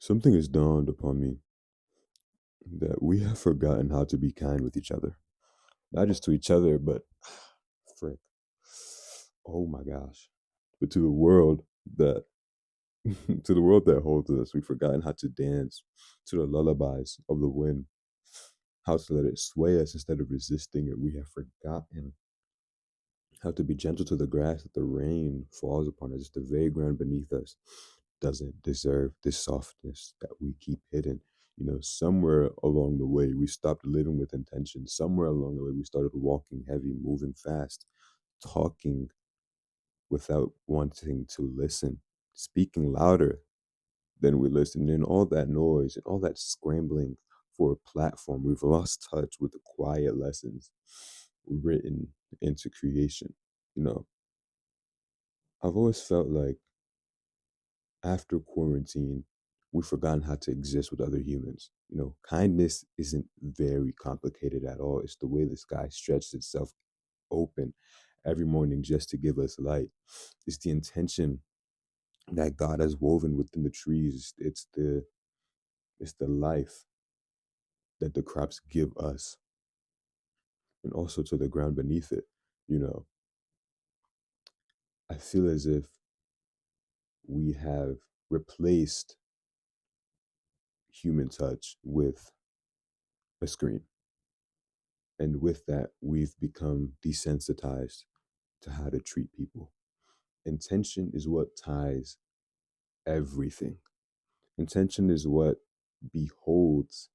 Something has dawned upon me that we have forgotten how to be kind with each other. Not just to each other, but frick. Oh my gosh. But to the world that to the world that holds us. We've forgotten how to dance to the lullabies of the wind, how to let it sway us instead of resisting it. We have forgotten how to be gentle to the grass that the rain falls upon us. The very ground beneath us doesn't deserve this softness that we keep hidden. Somewhere along the way, we stopped living with intention. Somewhere along the way, we started walking heavy, moving fast, talking without wanting to listen, speaking louder than we listen. And all that noise and all that scrambling for a platform, we've lost touch with the quiet lessons written into creation. You know, I've always felt like after quarantine, we've forgotten how to exist with other humans. Kindness isn't very complicated at all. It's the way the sky stretches itself open every morning just to give us light. It's the intention that God has woven within the trees. It's the life that the crops give us and also to the ground beneath it. You know, I feel as if we have replaced human touch with a screen. And with that, we've become desensitized to how to treat people. Intention is what ties everything. Intention is what beholds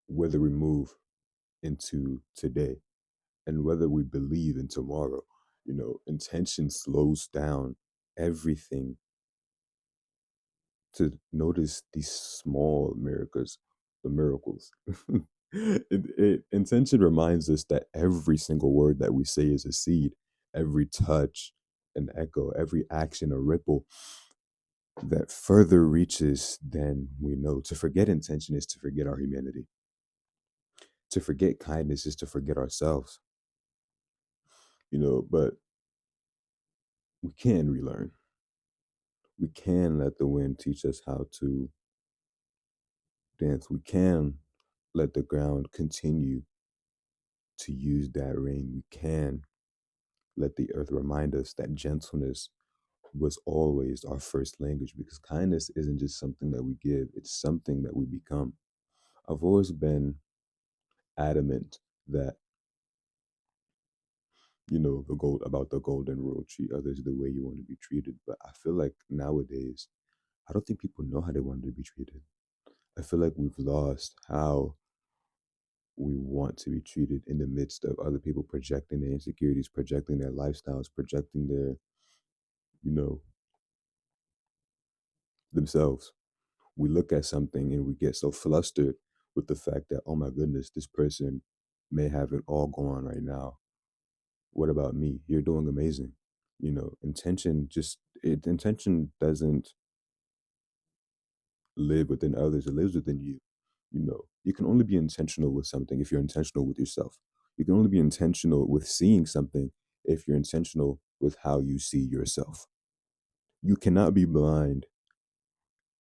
whether we move into today and whether we believe in tomorrow. Intention slows down everything to notice these small miracles, the miracles. Intention reminds us that every single word that we say is a seed, every touch, an echo, every action, a ripple that further reaches than we know. To forget intention is to forget our humanity. To forget kindness is to forget ourselves, but we can relearn. We can let the wind teach us how to dance. We can let the ground continue to use that rain. We can let the earth remind us that gentleness was always our first language because kindness isn't just something that we give, it's something that we become. I've always been adamant that, the gold about the golden rule, treat others the way you want to be treated. But I feel like nowadays, I don't think people know how they want to be treated. I feel like we've lost how we want to be treated in the midst of other people projecting their insecurities, projecting their lifestyles, projecting their, you know, themselves. We look at something and we get so flustered with the fact that, oh my goodness, this person may have it all going on right now. What about me? You're doing amazing. Intention doesn't live within others, it lives within you. You can only be intentional with something if you're intentional with yourself. You can only be intentional with seeing something if you're intentional with how you see yourself. You cannot be blind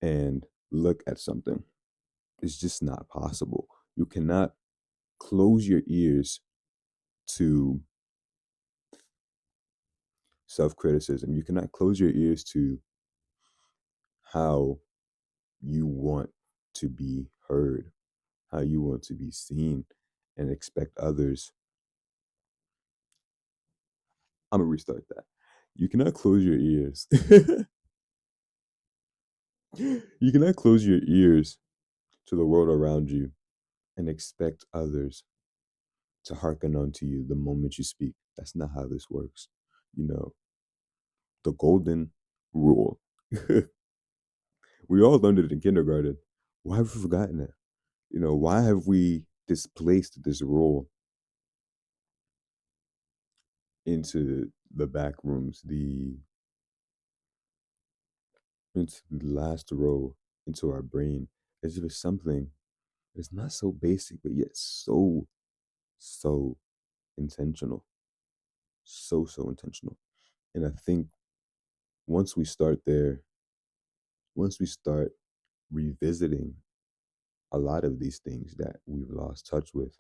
and look at something. It's just not possible. You cannot close your ears to self criticism. You cannot close your ears to how you want to be heard, how you want to be seen, and expect others. I'm going to restart that. You cannot close your ears. You cannot close your ears to the world around you and expect others to hearken unto you the moment you speak. That's not how this works. You know, the golden rule. We all learned it in kindergarten. Why have we forgotten it? Why have we displaced this rule into the back rooms, the into the last row, into our brain, as if it's something that's not so basic, but yet so intentional. So intentional. And I think once we start there, once we start revisiting a lot of these things that we've lost touch with,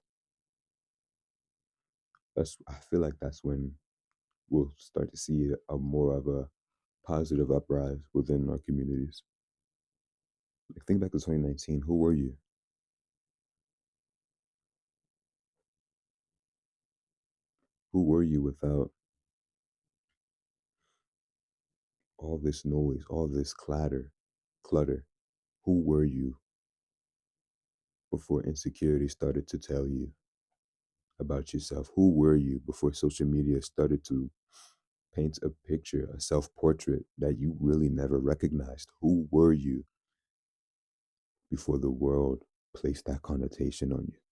I feel like that's when we'll start to see a more of a positive uprise within our communities. Like think back to 2019. Who were you? Who were you without all this noise, all this clutter? Who were you before insecurity started to tell you about yourself? Who were you before social media started to paint a picture, a self portrait that you really never recognized? Who were you before the world placed that connotation on you?